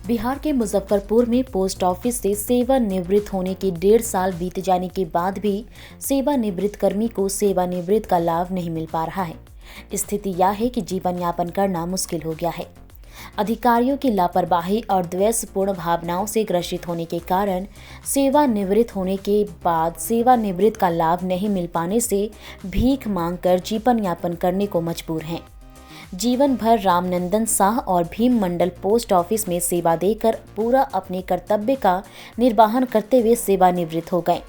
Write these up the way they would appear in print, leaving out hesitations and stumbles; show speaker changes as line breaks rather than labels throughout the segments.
बिहार के मुजफ्फरपुर में post office से सेवानिवृत्त होने के 1.5 साल बीत जाने के बाद भी सेवानिवृत्त कर्मी को सेवानिवृत्त का लाभ नहीं मिल पा रहा है। स्थिति यह है कि जीवन यापन करना मुश्किल हो गया है। अधिकारियों की लापरवाही और द्वेषपूर्ण भावनाओं से ग्रसित होने के कारण सेवानिवृत्त होने के बाद सेवानिवृत्त का लाभ नहीं मिल पाने से भीख मांगकर जीवन यापन करने को मजबूर हैं। जीवन भर रामनंदन शाह और भीम मंडल पोस्ट ऑफिस में सेवा देकर पूरा अपने कर्तव्य का निर्वहन करते हुए सेवानिवृत्त हो गए।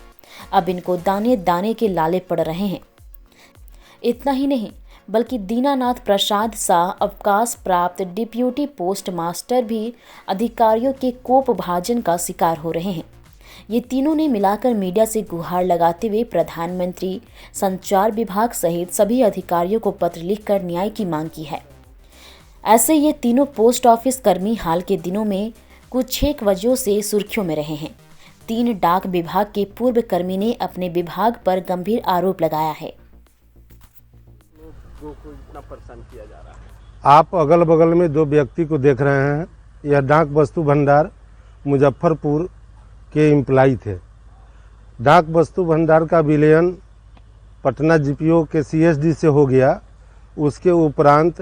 अब इनको दाने दाने के लाले पड़ रहे हैं। इतना ही नहीं बल्कि दीनानाथ प्रसाद शाह अवकाश प्राप्त डिप्यूटी पोस्ट मास्टर भी अधिकारियों के कोप भाजन का शिकार हो रहे हैं। ये तीनों ने मिलाकर मीडिया से गुहार लगाते हुए प्रधानमंत्री, संचार विभाग सहित सभी अधिकारियों को पत्र लिखकर न्याय की मांग की है। ऐसे ये तीनों पोस्ट ऑफिस कर्मी हाल के दिनों में कुछ एक वजहों से सुर्खियों में रहे हैं। 3 डाक विभाग के पूर्व कर्मी ने अपने विभाग पर गंभीर आरोप लगाया है।
इतना परेशान किया जा रहा है।
आप अगल बगल में 2 व्यक्ति को देख रहे हैं। यह डाक वस्तु भंडार मुजफ्फरपुर के एम्प्लाई थे। डाक वस्तु भंडार का विलयन पटना जीपीओ के सीएसडी से हो गया। उसके उपरांत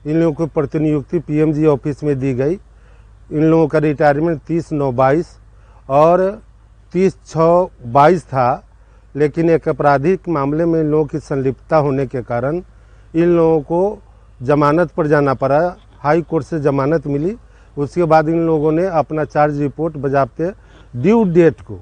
इन लोगों को प्रतिनियुक्ति पीएमजी ऑफिस में दी गई। इन लोगों का रिटायरमेंट 30/9/22 और 30/6/22 था, लेकिन एक आपराधिक मामले में इन लोगों की संलिप्तता होने के कारण इन लोगों को जमानत पर जाना पड़ा। हाई कोर्ट से जमानत मिली। उसके बाद इन लोगों ने अपना चार्ज रिपोर्ट बजाते ड्यू डेट को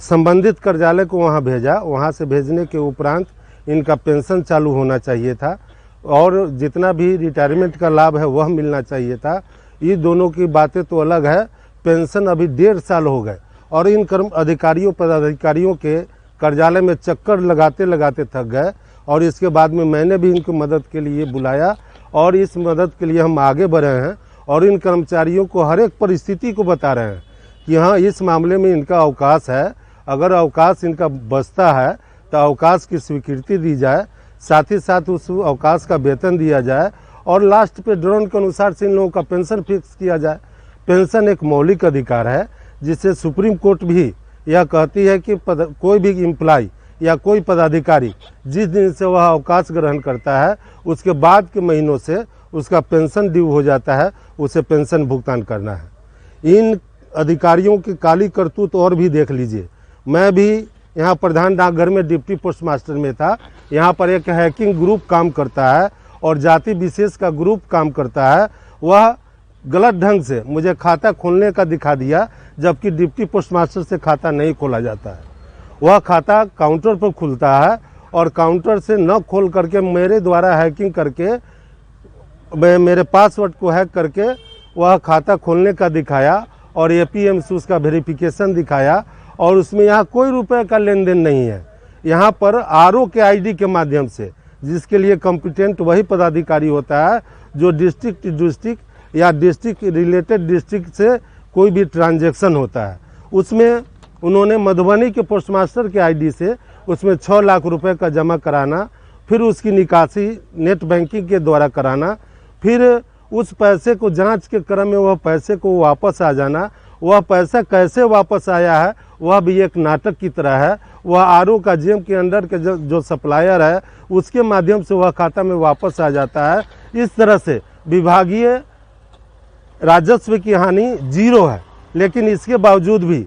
संबंधित कार्यालय को वहां भेजा। वहां से भेजने के उपरांत इनका पेंशन चालू होना चाहिए था और जितना भी रिटायरमेंट का लाभ है वह मिलना चाहिए था। ये दोनों की बातें तो अलग है। पेंशन अभी 1.5 साल हो गए और इन कर्म अधिकारियों पदाधिकारियों के कार्यालय में चक्कर लगाते लगाते थक गए। और इसके बाद में मैंने भी इनको मदद के लिए बुलाया और इस मदद के लिए हम आगे बढ़े हैं और इन कर्मचारियों को हर एक परिस्थिति को बता रहे हैं कि हाँ, इस मामले में इनका अवकाश है। अगर अवकाश इनका बचता है तो अवकाश की स्वीकृति दी जाए, साथ ही साथ उस अवकाश का वेतन दिया जाए और लास्ट पे ड्रोन के अनुसार से इन लोगों का पेंशन फिक्स किया जाए। पेंशन एक मौलिक अधिकार है जिसे सुप्रीम कोर्ट भी यह कहती है कि कोई भी एम्प्लॉय या कोई पदाधिकारी जिस दिन से वह अवकाश ग्रहण करता है उसके बाद के महीनों से उसका पेंशन ड्यू हो जाता है, उसे पेंशन भुगतान करना है। इन अधिकारियों की काली करतूत और भी देख लीजिए। मैं भी यहाँ प्रधान डाकघर में डिप्टी पोस्ट मास्टर में था। यहाँ पर एक हैकिंग ग्रुप काम करता है और जाति विशेष का ग्रुप काम करता है। वह गलत ढंग से मुझे खाता खोलने का दिखा दिया, जबकि डिप्टी पोस्ट मास्टर से खाता नहीं खोला जाता है। वह खाता काउंटर पर खुलता है और काउंटर से न खोल करके मेरे द्वारा हैकिंग करके मेरे पासवर्ड को हैक करके वह खाता खोलने का दिखाया और एपीएमसी उसका वेरिफिकेशन दिखाया और उसमें यहाँ कोई रुपए का लेन देन नहीं है। यहाँ पर आरओ के आईडी के माध्यम से, जिसके लिए कॉम्पिटेंट वही पदाधिकारी होता है जो डिस्ट्रिक्ट या डिस्ट्रिक्ट रिलेटेड डिस्ट्रिक्ट से कोई भी ट्रांजैक्शन होता है, उसमें उन्होंने मधुबनी के पोस्टमास्टर के आईडी से उसमें 6 लाख रुपए का जमा कराना, फिर उसकी निकासी नेट बैंकिंग के द्वारा कराना, फिर उस पैसे को जांच के क्रम में वह पैसे को वापस आ जाना। वह पैसा कैसे वापस आया है वह भी एक नाटक की तरह है। वह आरओ का जेम के अंडर के जो सप्लायर है उसके माध्यम से वह खाता में वापस आ जाता है। इस तरह से विभागीय राजस्व की हानि 0 है, लेकिन इसके बावजूद भी